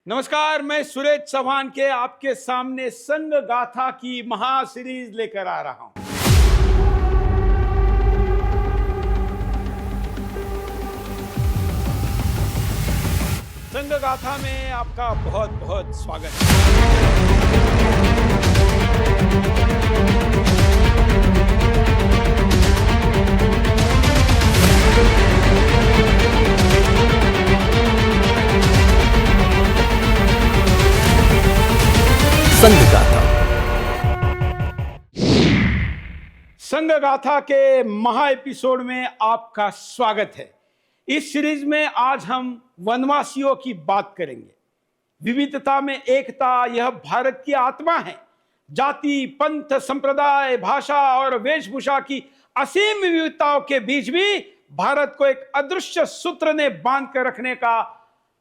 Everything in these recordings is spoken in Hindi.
नमस्कार, मैं सुरेश चौहान के आपके सामने संघ गाथा की महा सीरीज लेकर आ रहा हूं। संघ गाथा में आपका बहुत बहुत स्वागत है। संघ गाथा। संघ गाथा के महा एपिसोड में आपका स्वागत है। इस सीरीज में आज हम वनवासियों की बात करेंगे। विविधता में एकता, यह भारत की आत्मा है। जाति, पंथ, संप्रदाय, भाषा और वेशभूषा की असीम विविधताओं के बीच भी भारत को एक अदृश्य सूत्र ने बांध कर रखने का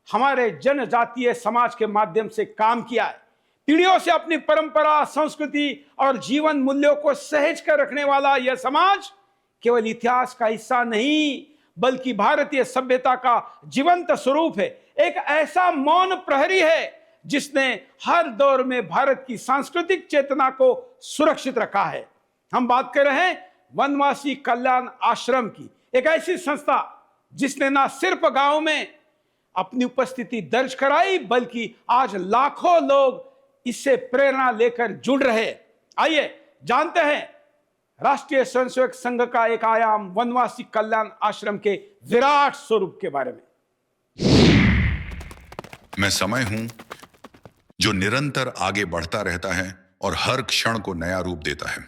हमारे जनजातीय समाज के माध्यम से काम किया है। पीढ़ियों से अपनी परंपरा, संस्कृति और जीवन मूल्यों को सहेज कर रखने वाला यह समाज केवल इतिहास का हिस्सा नहीं, बल्कि भारतीय सभ्यता का जीवंत स्वरूप है। एक ऐसा मौन प्रहरी है जिसने हर दौर में भारत की सांस्कृतिक चेतना को सुरक्षित रखा है। हम बात कर रहे हैं वनवासी कल्याण आश्रम की, एक ऐसी संस्था जिसने ना सिर्फ गांव में अपनी उपस्थिति दर्ज कराई, बल्कि आज लाखों लोग इससे प्रेरणा लेकर जुड़ रहे। आइए जानते हैं राष्ट्रीय स्वयंसेवक संघ का एक आयाम वनवासी कल्याण आश्रम के विराट स्वरूप के बारे में। मैं समय हूं जो निरंतर आगे बढ़ता रहता है और हर क्षण को नया रूप देता है।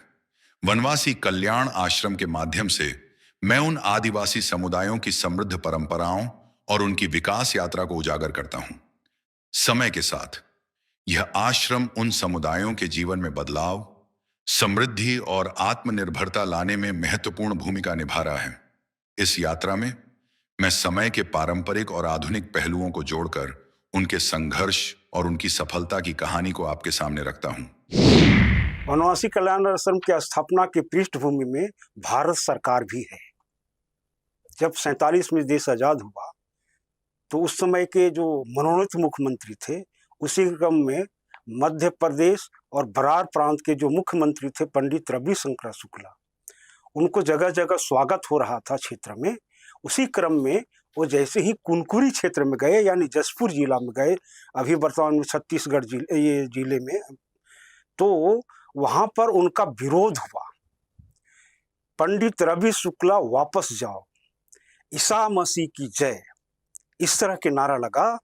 वनवासी कल्याण आश्रम के माध्यम से मैं उन आदिवासी समुदायों की समृद्ध परंपराओं और उनकी विकास यात्रा को उजागर करता हूं। समय के साथ यह आश्रम उन समुदायों के जीवन में बदलाव, समृद्धि और आत्मनिर्भरता लाने में महत्वपूर्ण भूमिका निभा रहा है। इस यात्रा में मैं समय के पारंपरिक और आधुनिक पहलुओं को जोड़कर उनके संघर्ष और उनकी सफलता की कहानी को आपके सामने रखता हूं। वनवासी कल्याण आश्रम की स्थापना की पृष्ठभूमि में भारत सरकार भी है। जब 47 में देश आजाद हुआ तो उस समय के जो मनोनीत मुख्यमंत्री थे, उसी क्रम में मध्य प्रदेश और बरार प्रांत के जो मुख्यमंत्री थे पंडित रविशंकर शुक्ला, उनको जगह जगह स्वागत हो रहा था क्षेत्र में। उसी क्रम में वो जैसे ही कुनकुरी क्षेत्र में गए, यानी जसपुर जिला में गए, अभी वर्तमान में छत्तीसगढ़ जिले में, तो वहां पर उनका विरोध हुआ। पंडित रवि शुक्ला वापस जाओ, ईसा मसीह की जय, इस तरह के नारा लगा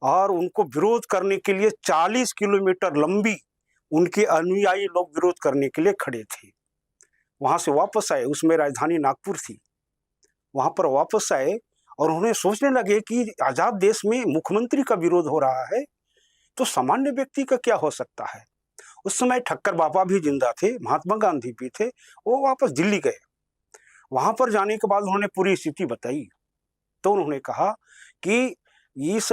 और उनको विरोध करने के लिए 40 किलोमीटर लंबी उनके अनुयायी लोग विरोध करने के लिए खड़े थे। वहां से वापस आए, उसमें राजधानी नागपुर थी। वहां पर वापस आए और उन्हें सोचने लगे कि आजाद देश में मुख्यमंत्री का विरोध हो रहा है तो सामान्य व्यक्ति का क्या हो सकता है। उस समय ठक्कर बाबा भी जिंदा थे, महात्मा गांधी भी थे। वो वापस दिल्ली गए। वहां पर जाने के बाद उन्होंने पूरी स्थिति बताई तो उन्होंने कहा कि इस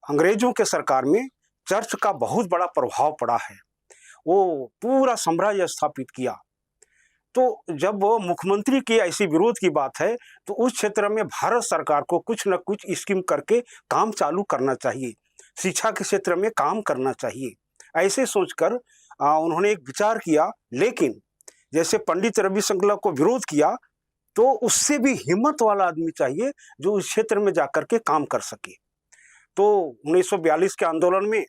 अंग्रेजों के सरकार में चर्च का बहुत बड़ा प्रभाव पड़ा है। वो पूरा साम्राज्य स्थापित किया। तो जब वो मुख्यमंत्री की ऐसी विरोध की बात है तो उस क्षेत्र में भारत सरकार को कुछ न कुछ स्कीम करके काम चालू करना चाहिए, शिक्षा के क्षेत्र में काम करना चाहिए। ऐसे सोचकर उन्होंने एक विचार किया। लेकिन जैसे पंडित रविशंकर को विरोध किया तो उससे भी हिम्मत वाला आदमी चाहिए जो उस क्षेत्र में जाकर के काम कर सके। तो 1942 के आंदोलन में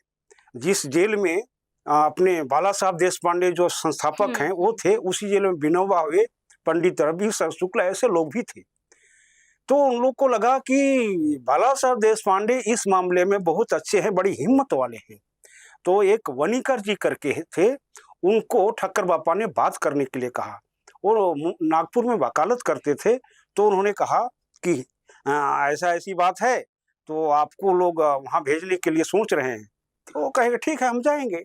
जिस जेल में अपने बाला साहब देशपांडे जो संस्थापक हैं वो थे, उसी जेल में विनोबा भावे, पंडित रवि शुक्ला, ऐसे लोग भी थे। तो उन लोग को लगा कि बाला साहब देशपांडे इस मामले में बहुत अच्छे हैं, बड़ी हिम्मत वाले हैं। तो एक वनीकर जी करके थे, उनको ठक्कर बापा ने बात करने के लिए कहा। वो नागपुर में वकालत करते थे। तो उन्होंने कहा कि ऐसा ऐसी बात है तो आपको लोग वहाँ भेजने के लिए सोच रहे हैं। तो वो कहेंगे ठीक है, हम जाएंगे।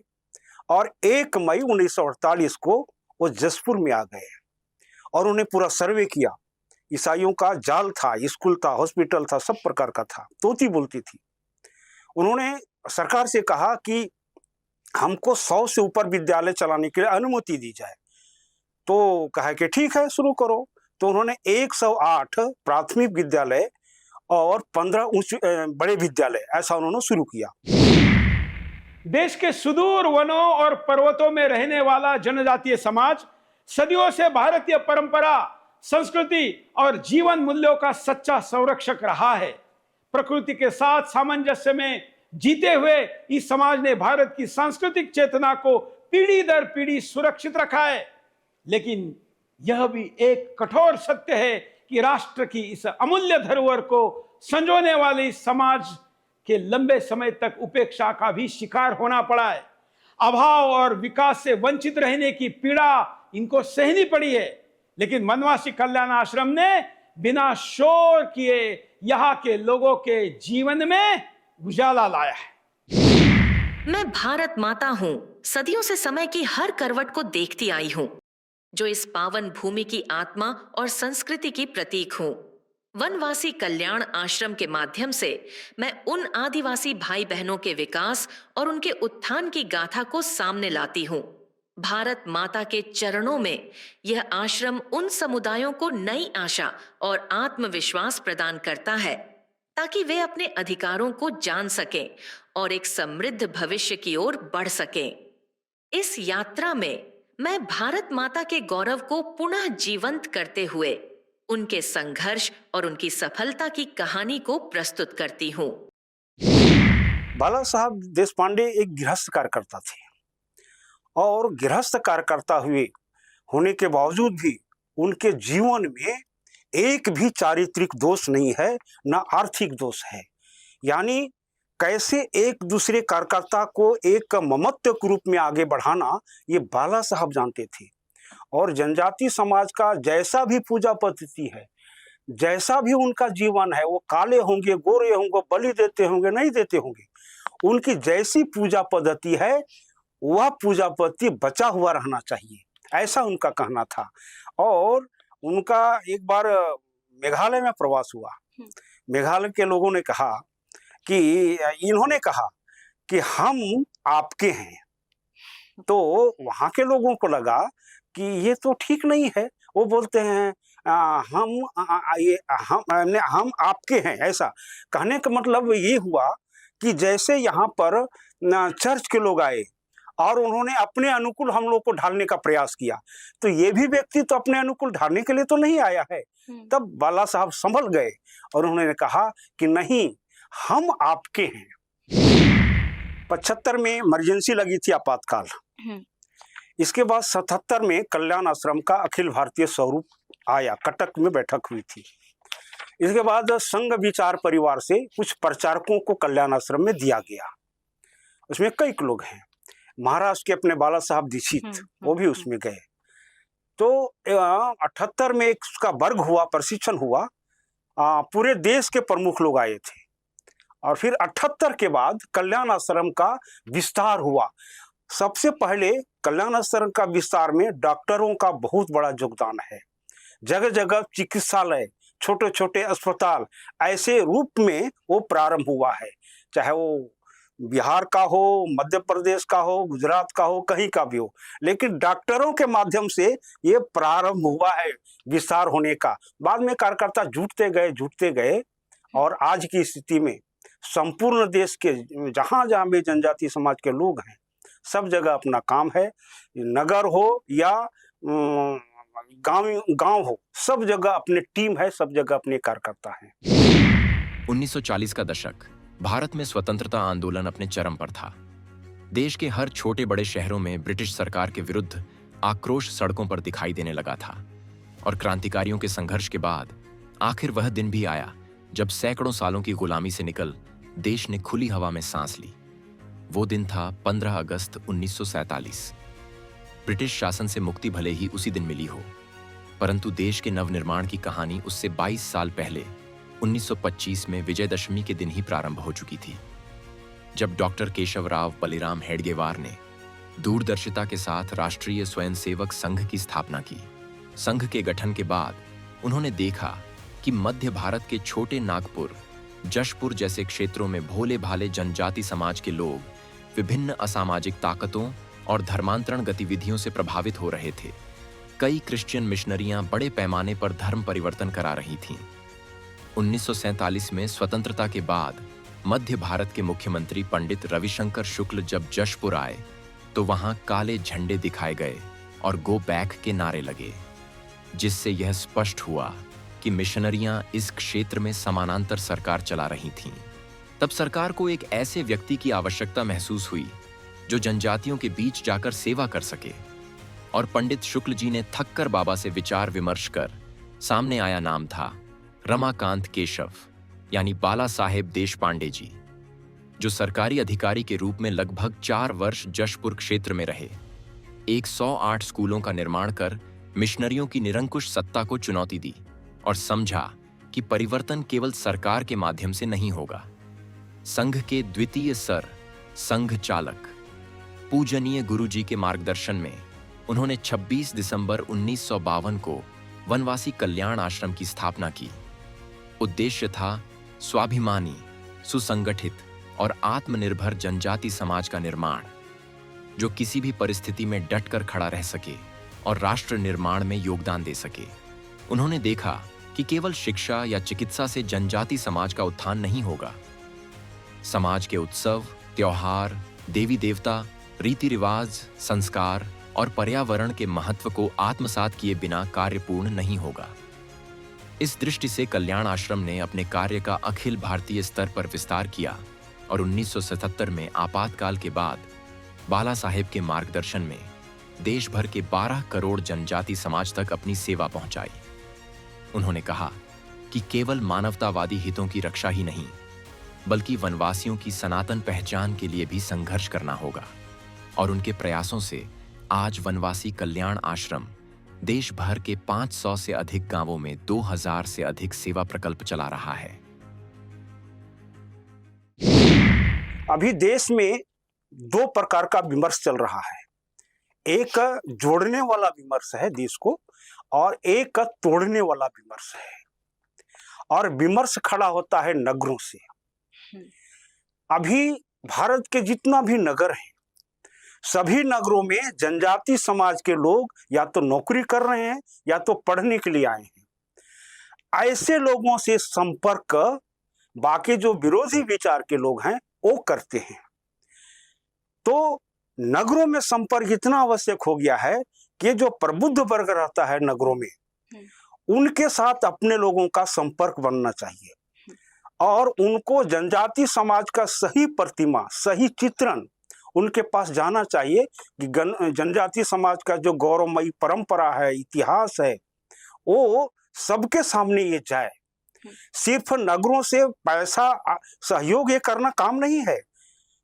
और 1 मई 1948 को वो जसपुर में आ गए और उन्हें पूरा सर्वे किया। ईसाइयों का जाल था, स्कूल था, हॉस्पिटल था, सब प्रकार का था। तोती बोलती थी। उन्होंने सरकार से कहा कि हमको 100 से ऊपर विद्यालय चलाने के लिए अनुमति दी जाए। तो कहा कि ठीक है, शुरू करो। तो उन्होंने 108 प्राथमिक विद्यालय और 15 बड़े विद्यालय ऐसा उन्होंने शुरू किया। देश के सुदूर वनों और पर्वतों में रहने वाला जनजातीय समाज सदियों से भारतीय परंपरा, संस्कृति और जीवन मूल्यों का सच्चा संरक्षक रहा है। प्रकृति के साथ सामंजस्य में जीते हुए इस समाज ने भारत की सांस्कृतिक चेतना को पीढ़ी दर पीढ़ी सुरक्षित रखा है। लेकिन यह भी एक कठोर सत्य है कि राष्ट्र की इस अमूल्य धरोहर को संजोने वाले इस समाज के लंबे समय तक उपेक्षा का भी शिकार होना पड़ा है। अभाव और विकास से वंचित रहने की पीड़ा इनको सहनी पड़ी है। लेकिन वनवासी कल्याण आश्रम ने बिना शोर किए यहाँ के लोगों के जीवन में उजाला लाया है। मैं भारत माता हूँ, सदियों से समय की हर करवट को देखती आई हूँ, जो इस पावन भूमि की आत्मा और संस्कृति की प्रतीक हूँ। वनवासी कल्याण आश्रम के माध्यम से मैं उन आदिवासी भाई बहनों के विकास और उनके उत्थान की गाथा को सामने लाती हूँ। भारत माता के चरणों में यह आश्रम उन समुदायों को नई आशा और आत्मविश्वास प्रदान करता है, ताकि वे अपने अधिकारों को जान सकें और एक समृद्ध भविष्य की ओर बढ़ सकें। इस यात्रा में मैं भारत माता के गौरव को पुनः जीवंत करते हुए उनके संघर्ष और उनकी सफलता की कहानी को प्रस्तुत करती हूँ। बाला साहब देशपांडे एक गृहस्थ कार्यकर्ता थे और गृहस्थ कार्यकर्ता होने के बावजूद भी उनके जीवन में एक भी चारित्रिक दोष नहीं है, न आर्थिक दोष है। यानी कैसे एक दूसरे कार्यकर्ता को एक ममत्व के रूप में आगे बढ़ाना ये बाला साहब जानते थे। और जनजाति समाज का जैसा भी पूजा पद्धति है, जैसा भी उनका जीवन है, वो काले होंगे, गोरे होंगे, बलि देते होंगे, नहीं देते होंगे, उनकी जैसी पूजा पद्धति है वह पूजा पद्धति बचा हुआ रहना चाहिए, ऐसा उनका कहना था। और उनका एक बार मेघालय में प्रवास हुआ। मेघालय के लोगों ने कहा कि इन्होंने कहा कि हम आपके हैं, तो वहाँ के लोगों को लगा कि ये तो ठीक नहीं है। वो बोलते हैं हम आपके हैं। ऐसा कहने का मतलब ये हुआ कि जैसे यहाँ पर चर्च के लोग आए और उन्होंने अपने अनुकूल हम लोग को ढालने का प्रयास किया, तो ये भी व्यक्ति तो अपने अनुकूल ढालने के लिए तो नहीं आया है। तब बाला साहब संभल गए और उन्होंने कहा कि नहीं, हम आपके हैं। 75 में इमरजेंसी लगी थी, आपातकाल। इसके बाद 77 में कल्याण आश्रम का अखिल भारतीय स्वरूप आया, कटक में बैठक हुई थी। इसके बाद संघ विचार परिवार से कुछ प्रचारकों को कल्याण आश्रम में दिया गया। उसमें कई लोग हैं, महाराष्ट्र के अपने बाला साहब दीक्षित, वो भी उसमें गए। तो 78 में एक उसका वर्ग हुआ, प्रशिक्षण हुआ, पूरे देश के प्रमुख लोग आए थे। और फिर 78 के बाद कल्याण आश्रम का विस्तार हुआ। सबसे पहले कल्याण आश्रम का विस्तार में डॉक्टरों का बहुत बड़ा योगदान है। जगह जगह चिकित्सालय, छोटे छोटे अस्पताल, ऐसे रूप में वो प्रारंभ हुआ है। चाहे वो बिहार का हो, मध्य प्रदेश का हो, गुजरात का हो, कहीं का भी हो, लेकिन डॉक्टरों के माध्यम से ये प्रारंभ हुआ है विस्तार होने का। बाद में कार्यकर्ता जुटते गए और आज की स्थिति में संपूर्ण देश के जहाँ जहाँ भी जनजाति समाज के लोग हैं, सब जगह अपना काम है। नगर हो या गांव हो, सब जगह अपने टीम है, सब जगह अपने कार्यकर्ता हैं। 1940 का दशक भारत में स्वतंत्रता आंदोलन अपने चरम पर था। देश के हर छोटे बड़े शहरों में ब्रिटिश सरकार के विरुद्ध आक्रोश सड़कों पर दिखाई देने लगा था। और क्रांतिकारियों के संघर्ष के बाद आखिर वह दिन भी आया जब सैकड़ों सालों की गुलामी से निकल देश ने खुली हवा में सांस ली। वो दिन था 15 अगस्त 1947। ब्रिटिश शासन से मुक्ति भले ही उसी दिन मिली हो, परंतु देश के नवनिर्माण की कहानी उससे 22 साल पहले 1925 में विजयदशमी के दिन ही प्रारंभ हो चुकी थी, जब डॉक्टर केशवराव बलिराम हेडगेवार ने दूरदर्शिता के साथ राष्ट्रीय स्वयंसेवक संघ की स्थापना की। संघ के गठन के बाद उन्होंने देखा कि मध्य भारत के छोटे नागपुर, जशपुर जैसे क्षेत्रों में भोले भाले जनजाति समाज के लोग विभिन्न असामाजिक ताकतों और धर्मांतरण गतिविधियों से प्रभावित हो रहे थे। कई क्रिश्चियन मिशनरियां बड़े पैमाने पर धर्म परिवर्तन करा रही थीं। 1947 में स्वतंत्रता के बाद मध्य भारत के मुख्यमंत्री पंडित रविशंकर शुक्ल जब जशपुर आए तो वहां काले झंडे दिखाए गए और गो बैक के नारे लगे, जिससे यह स्पष्ट हुआ कि मिशनरियां इस क्षेत्र में समानांतर सरकार चला रही थीं। तब सरकार को एक ऐसे व्यक्ति की आवश्यकता महसूस हुई जो जनजातियों के बीच जाकर सेवा कर सके, और पंडित शुक्ल जी ने थककर बाबा से विचार विमर्श कर सामने आया नाम था रमाकांत केशव यानी बाला साहेब देशपांडे जी, जो सरकारी अधिकारी के रूप में लगभग 4 वर्ष जशपुर क्षेत्र में रहे। 108 स्कूलों का निर्माण कर मिशनरियों की निरंकुश सत्ता को चुनौती दी और समझा कि परिवर्तन केवल सरकार के माध्यम से नहीं होगा। संघ के द्वितीय सर संघ चालक पूजनीय गुरु जी के मार्गदर्शन में उन्होंने 26 दिसंबर 1952 को वनवासी कल्याण आश्रम की स्थापना की। उद्देश्य था स्वाभिमानी, सुसंगठित और आत्मनिर्भर जनजाति समाज का निर्माण, जो किसी भी परिस्थिति में डटकर खड़ा रह सके और राष्ट्र निर्माण में योगदान दे सके। उन्होंने देखा कि केवल शिक्षा या चिकित्सा से जनजाति समाज का उत्थान नहीं होगा। समाज के उत्सव, त्योहार, देवी देवता, रीति रिवाज, संस्कार और पर्यावरण के महत्व को आत्मसात किए बिना कार्य पूर्ण नहीं होगा। इस दृष्टि से कल्याण आश्रम ने अपने कार्य का अखिल भारतीय स्तर पर विस्तार किया और 1977 में आपातकाल के बाद बाला साहेब के मार्गदर्शन में देश भर के 12 करोड़ जनजाति समाज तक अपनी सेवा पहुंचाई। उन्होंने कहा कि केवल मानवतावादी हितों की रक्षा ही नहीं, बल्कि वनवासियों की सनातन पहचान के लिए भी संघर्ष करना होगा, और उनके प्रयासों से आज वनवासी कल्याण आश्रम देश भर के 500 से अधिक गांवों में 2000 से अधिक सेवा प्रकल्प चला रहा है। अभी देश में 2 प्रकार का विमर्श चल रहा है। एक जोड़ने वाला विमर्श है देश को, और एक तोड़ने वाला विमर्श है। और विमर्श खड़ा होता है नगरों से। अभी भारत के जितना भी नगर हैं, सभी नगरों में जनजाति समाज के लोग या तो नौकरी कर रहे हैं या तो पढ़ने के लिए आए हैं। ऐसे लोगों से संपर्क बाकी जो विरोधी विचार के लोग हैं वो करते हैं। तो नगरों में संपर्क इतना आवश्यक हो गया है कि जो प्रबुद्ध वर्ग रहता है नगरों में, उनके साथ अपने लोगों का संपर्क बनना चाहिए और उनको जनजाति समाज का सही प्रतिमा, सही चित्रण उनके पास जाना चाहिए कि जनजाति समाज का जो गौरवमयी परंपरा है, इतिहास है, वो सबके सामने ये जाए। सिर्फ नगरों से पैसा सहयोग ये करना काम नहीं है,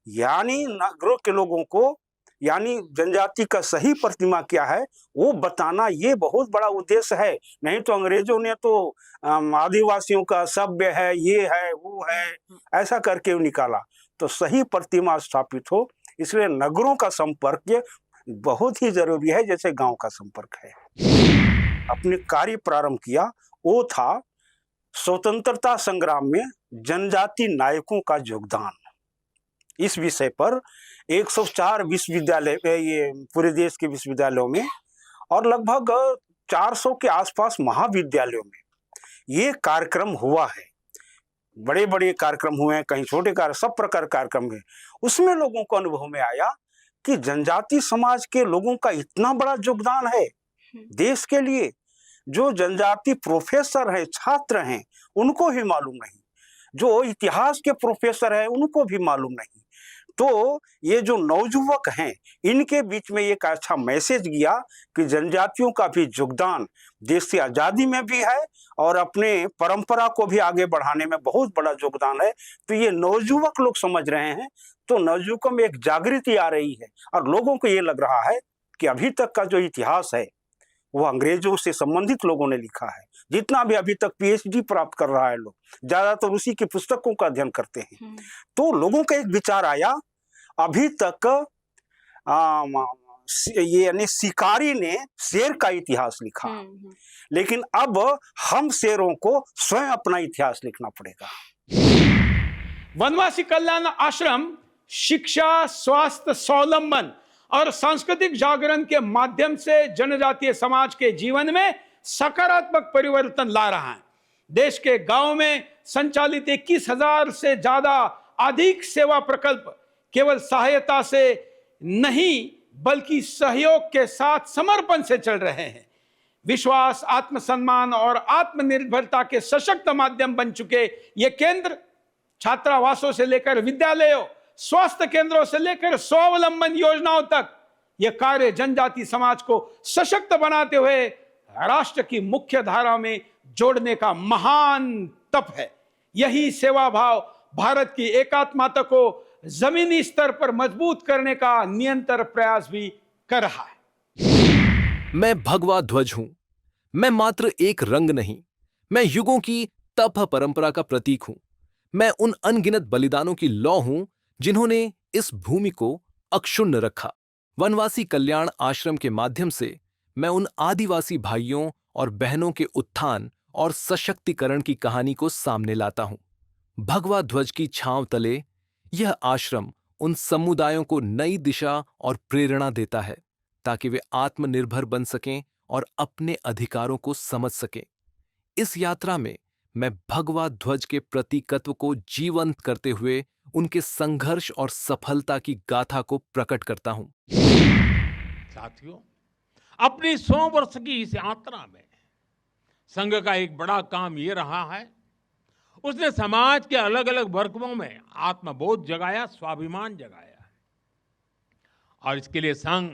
यानी नगरों के लोगों को, यानी जनजाति का सही प्रतिमा क्या है वो बताना, ये बहुत बड़ा उद्देश्य है। नहीं तो अंग्रेजों ने तो आदिवासियों का सभ्य है, ये है, वो है, ऐसा करके निकाला। तो सही प्रतिमा स्थापित हो, इसलिए नगरों का संपर्क बहुत ही जरूरी है, जैसे गांव का संपर्क है। अपने कार्य प्रारंभ किया, वो था स्वतंत्रता संग्राम में जनजाति नायकों का योगदान। इस विषय पर 104 विश्वविद्यालय, ये पूरे देश के विश्वविद्यालयों में और लगभग 400 के आसपास महाविद्यालयों में ये कार्यक्रम हुआ है। बड़े बड़े कार्यक्रम हुए हैं, कहीं छोटे सब प्रकार कार्यक्रम है। उसमें लोगों को अनुभव में आया कि जनजाति समाज के लोगों का इतना बड़ा योगदान है देश के लिए। जो जनजाति प्रोफेसर हैं, छात्र हैं, उनको भी मालूम नहीं, जो इतिहास के प्रोफेसर हैं उनको भी मालूम नहीं। तो ये जो नवयुवक हैं, इनके बीच में एक अच्छा मैसेज गया कि जनजातियों का भी योगदान देश की आजादी में भी है और अपने परंपरा को भी आगे बढ़ाने में बहुत बड़ा योगदान है। तो ये नवयुवक लोग समझ रहे हैं, तो नवयुवकों में एक जागृति आ रही है और लोगों को ये लग रहा है कि अभी तक का जो इतिहास है वो अंग्रेजों से संबंधित लोगों ने लिखा है। जितना भी अभी तक PhD प्राप्त कर रहा है लोग, ज्यादातर उसी की पुस्तकों का अध्ययन करते हैं। तो लोगों का एक विचार आया, अभी तक ये यानी शिकारी ने शेर का इतिहास लिखा, लेकिन अब हम शेरों को स्वयं अपना इतिहास लिखना पड़ेगा। वनवासी कल्याण आश्रम शिक्षा, स्वास्थ्य, स्वावलंबन और सांस्कृतिक जागरण के माध्यम से जनजातीय समाज के जीवन में सकारात्मक परिवर्तन ला रहा है। देश के गांव में संचालित 21,000 से ज्यादा अधिक सेवा प्रकल्प केवल सहायता से नहीं बल्कि सहयोग के साथ समर्पण से चल रहे हैं। विश्वास, आत्मसम्मान और आत्मनिर्भरता के सशक्त माध्यम बन चुके ये केंद्र छात्रावासों से लेकर विद्यालयों, स्वास्थ्य केंद्रों से लेकर स्वावलंबन योजनाओं तक यह कार्य जनजाति समाज को सशक्त बनाते हुए राष्ट्र की मुख्य धारा में जोड़ने का महान तप है। यही सेवा भाव भारत की एकात्मता को जमीनी स्तर पर मजबूत करने का निरंतर प्रयास भी कर रहा है। मैं भगवा ध्वज हूं। मैं मात्र एक रंग नहीं, मैं युगों की तप परंपरा का प्रतीक हूं। मैं उन अनगिनत बलिदानों की लौ हूं जिन्होंने इस भूमि को अक्षुण्ण रखा। वनवासी कल्याण आश्रम के माध्यम से मैं उन आदिवासी भाइयों और बहनों के उत्थान और सशक्तिकरण की कहानी को सामने लाता हूं। भगवा ध्वज की छांव तले यह आश्रम उन समुदायों को नई दिशा और प्रेरणा देता है ताकि वे आत्मनिर्भर बन सकें और अपने अधिकारों को समझ सकें। इस यात्रा में मैं भगवा ध्वज के प्रतीकत्व को जीवंत करते हुए उनके संघर्ष और सफलता की गाथा को प्रकट करता हूं। साथियों, अपनी 100 वर्ष की इस यात्रा में संघ का एक बड़ा काम ये रहा है, उसने समाज के अलग अलग वर्गों में आत्मबोध जगाया, स्वाभिमान जगाया। और इसके लिए संघ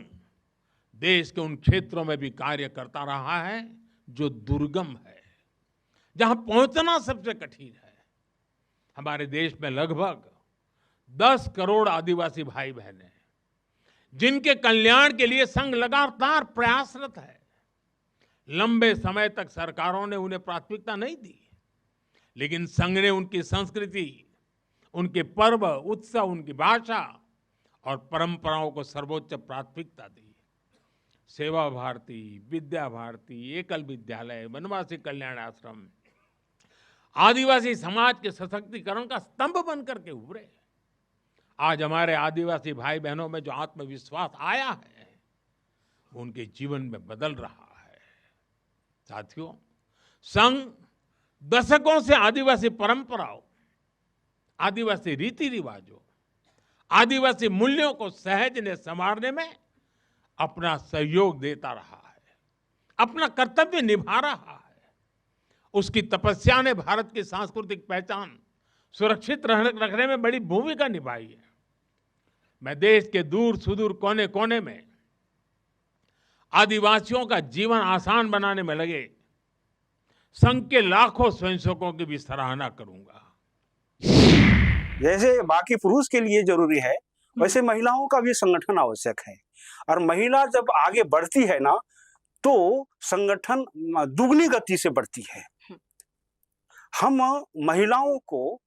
देश के उन क्षेत्रों में भी कार्य करता रहा है जो दुर्गम है, जहां पहुंचना सबसे कठिन है। हमारे देश में लगभग 10 करोड़ आदिवासी भाई बहन हैं जिनके कल्याण के लिए संघ लगातार प्रयासरत है। लंबे समय तक सरकारों ने उन्हें प्राथमिकता नहीं दी, लेकिन संघ ने उनकी संस्कृति, उनके पर्व, उत्सव, उनकी भाषा और परंपराओं को सर्वोच्च प्राथमिकता दी। सेवा भारती, विद्या भारती, एकल विद्यालय, वनवासी कल्याण आश्रम आदिवासी समाज के सशक्तिकरण का स्तंभ बनकर के उभरे। आज हमारे आदिवासी भाई बहनों में जो आत्मविश्वास आया है वो उनके जीवन में बदल रहा है। साथियों, संघ दशकों से आदिवासी परंपराओं, आदिवासी रीति रिवाजों, आदिवासी मूल्यों को सहजने संवारने में अपना सहयोग देता रहा है, अपना कर्तव्य निभा रहा है। उसकी तपस्या ने भारत की सांस्कृतिक पहचान सुरक्षित रखने में बड़ी भूमिका निभाई है। मैं देश के दूर सुदूर कोने कोने में आदिवासियों का जीवन आसान बनाने में लगे संघ के लाखों स्वयंसेवकों की भी सराहना करूंगा। जैसे बाकी पुरुष के लिए जरूरी है, वैसे महिलाओं का भी संगठन आवश्यक है। और महिला जब आगे बढ़ती है ना, तो संगठन दुगनी गति से बढ़ती है। हम महिलाओं को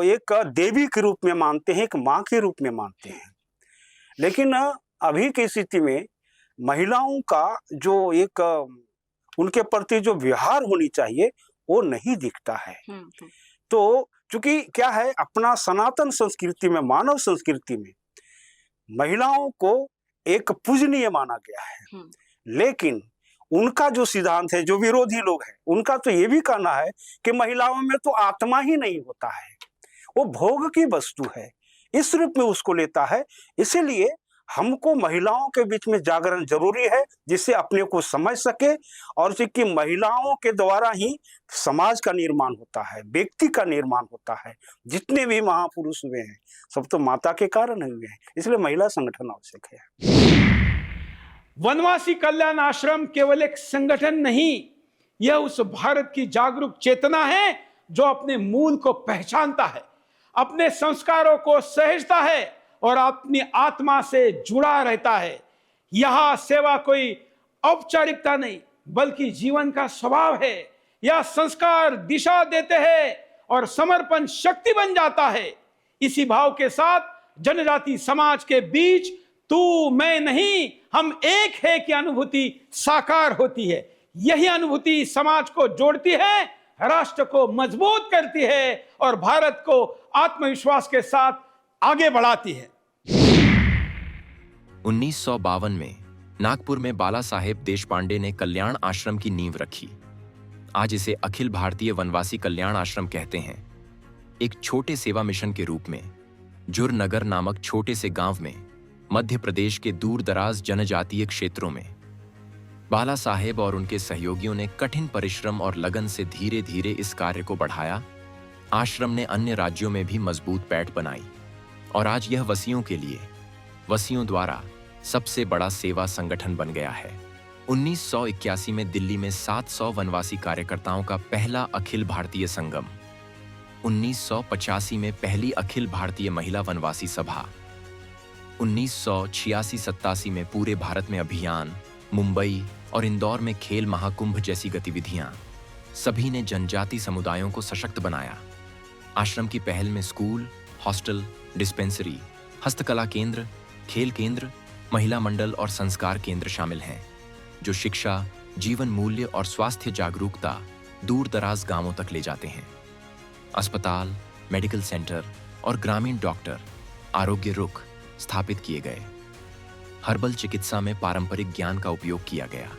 एक देवी के रूप में मानते हैं, एक माँ के रूप में मानते हैं, लेकिन अभी की स्थिति में महिलाओं का जो एक उनके प्रति जो व्यवहार होनी चाहिए वो नहीं दिखता है। तो चूंकि क्या है, अपना सनातन संस्कृति में, मानव संस्कृति में महिलाओं को एक पूजनीय माना गया है, लेकिन उनका जो सिद्धांत है, जो विरोधी लोग हैं, उनका तो ये भी कहना है कि महिलाओं में तो आत्मा ही नहीं होता है, वो भोग की वस्तु है, इस रूप में उसको लेता है। इसीलिए हमको महिलाओं के बीच में जागरण जरूरी है, जिससे अपने को समझ सके, और कि महिलाओं के द्वारा ही समाज का निर्माण होता है, व्यक्ति का निर्माण होता है। जितने भी महापुरुष हुए हैं सब तो माता के कारण हुए हैं, इसलिए महिला संगठन आवश्यक है। वनवासी कल्याण आश्रम केवल एक संगठन नहीं, यह उस भारत की जागरूक चेतना है जो अपने मूल को पहचानता है, अपने संस्कारों को सहेजता है और अपनी आत्मा से जुड़ा रहता है। यह सेवा कोई औपचारिकता नहीं बल्कि जीवन का स्वभाव है। यह संस्कार दिशा देते हैं और समर्पण शक्ति बन जाता है। इसी भाव के साथ जनजाति समाज के बीच तू मैं नहीं हम एक है की अनुभूति साकार होती है। यही अनुभूति समाज को जोड़ती है, राष्ट्र को मजबूत करती है और भारत को आत्मविश्वास के साथ आगे बढ़ाती है। 1952 में नागपुर में बाला साहेब देशपांडे ने कल्याण आश्रम की नींव रखी। आज इसे अखिल भारतीय वनवासी कल्याण आश्रम कहते हैं। एक छोटे सेवा मिशन के रूप में जुर नगर नामक छोटे से गांव में मध्य प्रदेश के दूर दराज जनजातीय क्षेत्रों में बाला साहेब और उनके सहयोगियों ने कठिन परिश्रम और लगन से धीरे धीरे इस कार्य को बढ़ाया। आश्रम ने अन्य राज्यों में भी मजबूत पैठ बनाई और आज यह वसियों के लिए, वसियों द्वारा सबसे बड़ा सेवा संगठन बन गया है। 1981 में दिल्ली में 700 वनवासी कार्यकर्ताओं का पहला अखिल भारतीय संगम, 1985 में पहली अखिल भारतीय महिला वनवासी सभा, 1986-87 में पूरे भारत में अभियान, मुंबई और इंदौर में खेल महाकुंभ जैसी गतिविधियां, सभी ने जनजाति समुदायों को सशक्त बनाया। आश्रम की पहल में स्कूल, हॉस्टल, डिस्पेंसरी, हस्तकला केंद्र, खेल केंद्र, महिला मंडल और संस्कार केंद्र शामिल हैं, जो शिक्षा, जीवन मूल्य और स्वास्थ्य जागरूकता दूर दराज गांवों तक ले जाते हैं। अस्पताल, मेडिकल सेंटर और ग्रामीण डॉक्टर, आरोग्य रुख स्थापित किए गए। हर्बल चिकित्सा में पारंपरिक ज्ञान का उपयोग किया गया।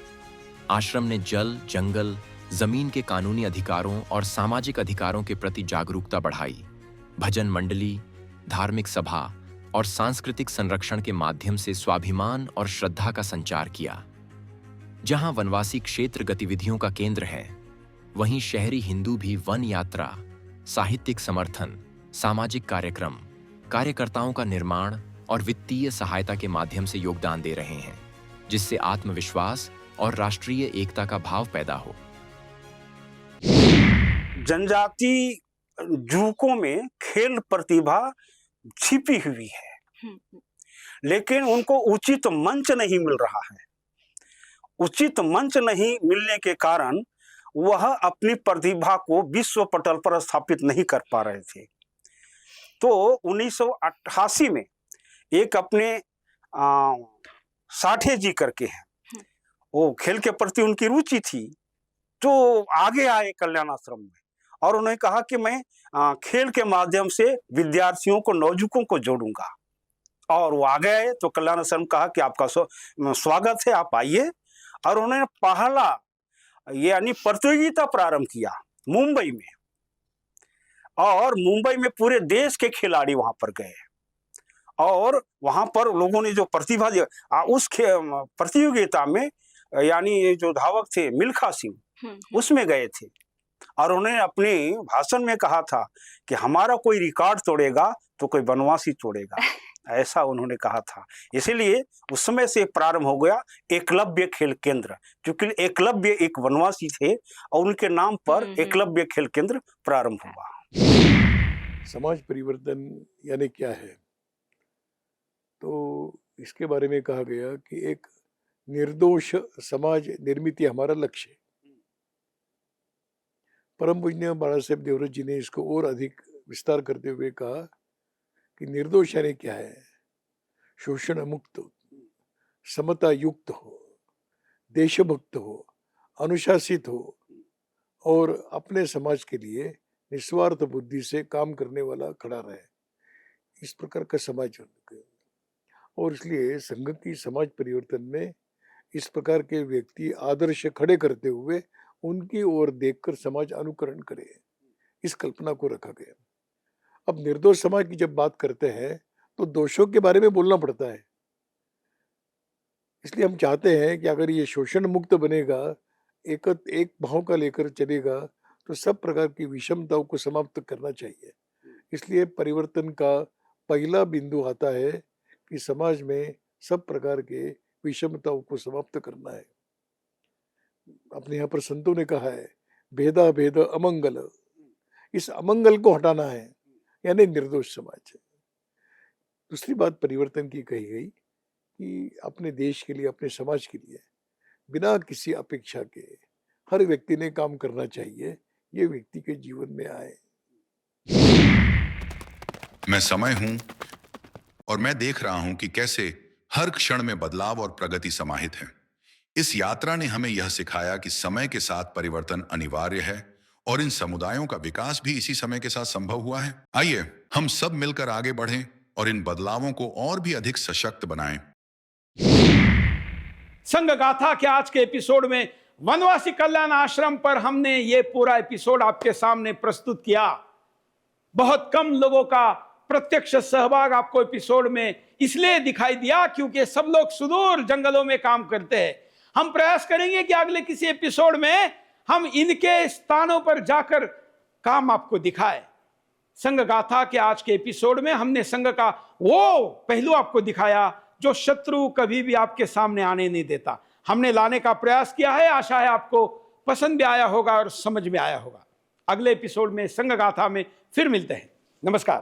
आश्रम ने जल, जंगल, जमीन के कानूनी अधिकारों और सामाजिक अधिकारों के प्रति जागरूकता बढ़ाई। भजन मंडली, धार्मिक सभा और सांस्कृतिक संरक्षण के माध्यम से स्वाभिमान और श्रद्धा का संचार किया। जहां वनवासी क्षेत्र गतिविधियों का केंद्र है, वहीं शहरी हिंदू भी वन यात्रा, साहित्यिक समर्थन, सामाजिक कार्यक्रम, कार्यकर्ताओं का निर्माण और वित्तीय सहायता के माध्यम से योगदान दे रहे हैं, जिससे आत्मविश्वास और राष्ट्रीय एकता का भाव पैदा हो। जनजाति युवकों में खेल प्रतिभा छिपी हुई है, लेकिन उनको उचित मंच नहीं मिल रहा है। उचित मंच नहीं मिलने के कारण वह अपनी प्रतिभा को विश्व पटल पर स्थापित नहीं कर पा रहे थे। तो 1988 में एक अपने साठे जी करके हैं, वो खेल के प्रति उनकी रुचि थी, तो आगे आए कल्याण आश्रम में और उन्होंने कहा कि मैं खेल के माध्यम से विद्यार्थियों को, नवयुवकों को जोड़ूंगा। और वो आगे आए तो कल्याण आश्रम कहा कि आपका स्वागत है, आप आइए। और उन्होंने पहला यानी प्रतियोगिता प्रारंभ किया मुंबई में, और मुंबई में पूरे देश के खिलाड़ी वहां पर गए और वहां पर लोगों ने जो प्रतिभा दिया उस प्रतियोगिता में, यानी जो धावक थे मिल्खा सिंह उसमें गए थे और उन्होंने अपने भाषण में कहा था कि हमारा कोई रिकॉर्ड तोड़ेगा तो कोई वनवासी तोड़ेगा, ऐसा उन्होंने कहा था। इसीलिए उस समय से प्रारंभ हो गया एकलव्य खेल केंद्र, क्योंकि एकलव्य एक वनवासी थे और उनके नाम पर एकलव्य खेल केंद्र प्रारंभ हुआ। समाज परिवर्तन यानी क्या है, तो इसके बारे में कहा गया कि एक निर्दोष समाज निर्मित हमारा लक्ष्य है। परम पूज्य बाला साहेब देवव्रत जी ने इसको और अधिक विस्तार करते हुए कहा कि निर्दोष यानी क्या है, शोषण मुक्त हो, समता युक्त हो, देशभक्त हो, अनुशासित हो और अपने समाज के लिए निस्वार्थ बुद्धि से काम करने वाला खड़ा रहे, इस प्रकार का समाज। और इसलिए संघ की समाज परिवर्तन में इस प्रकार के व्यक्ति आदर्श खड़े करते हुए उनकी ओर देखकर समाज अनुकरण करे, इस कल्पना को रखा गया। अब निर्दोष समाज की जब बात करते हैं तो दोषों के बारे में बोलना पड़ता है। इसलिए हम चाहते हैं कि अगर ये शोषण मुक्त बनेगा, एक भाव का लेकर चलेगा, तो सब प्रकार की विषमताओं को समाप्त करना चाहिए। इसलिए परिवर्तन का पहला बिंदु आता है कि समाज में सब प्रकार के विषमताओं को समाप्त करना है। अपने यहाँ पर संतों ने कहा है भेदा भेद अमंगल, इस अमंगल को हटाना है, यानी निर्दोष समाज है। दूसरी बात परिवर्तन की कही गई कि अपने देश के लिए, अपने समाज के लिए बिना किसी अपेक्षा के हर व्यक्ति ने काम करना चाहिए, ये व्यक्ति के जीवन में आए। मैं समय हूं और मैं देख रहा हूं कि कैसे हर क्षण में बदलाव और प्रगति समाहित है। इस यात्रा ने हमें यह सिखाया कि समय के साथ परिवर्तन अनिवार्य है और इन समुदायों का विकास भी इसी समय के साथ संभव हुआ है। आइए हम सब मिलकर आगे बढ़ें और इन बदलावों को और भी अधिक सशक्त बनाएं। संघ गाथा के आज के एपिसोड में वनवासी कल्याण आश्रम पर हमने ये पूरा एपिसोड आपके सामने प्रस्तुत किया। बहुत कम लोगों का प्रत्यक्ष सहभाग आपको एपिसोड में इसलिए दिखाई दिया क्योंकि सब लोग सुदूर जंगलों में काम करते हैं। हम प्रयास करेंगे कि अगले किसी एपिसोड में हम इनके स्थानों पर जाकर काम आपको दिखाए। संघ गाथा के आज के एपिसोड में हमने संघ का वो पहलू आपको दिखाया जो शत्रु कभी भी आपके सामने आने नहीं देता। हमने लाने का प्रयास किया है। आशा है आपको पसंद भी आया होगा और समझ में आया होगा। अगले एपिसोड में संघ गाथा में फिर मिलते हैं। नमस्कार।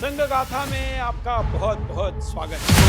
संघ गाथा में आपका बहुत बहुत स्वागत है।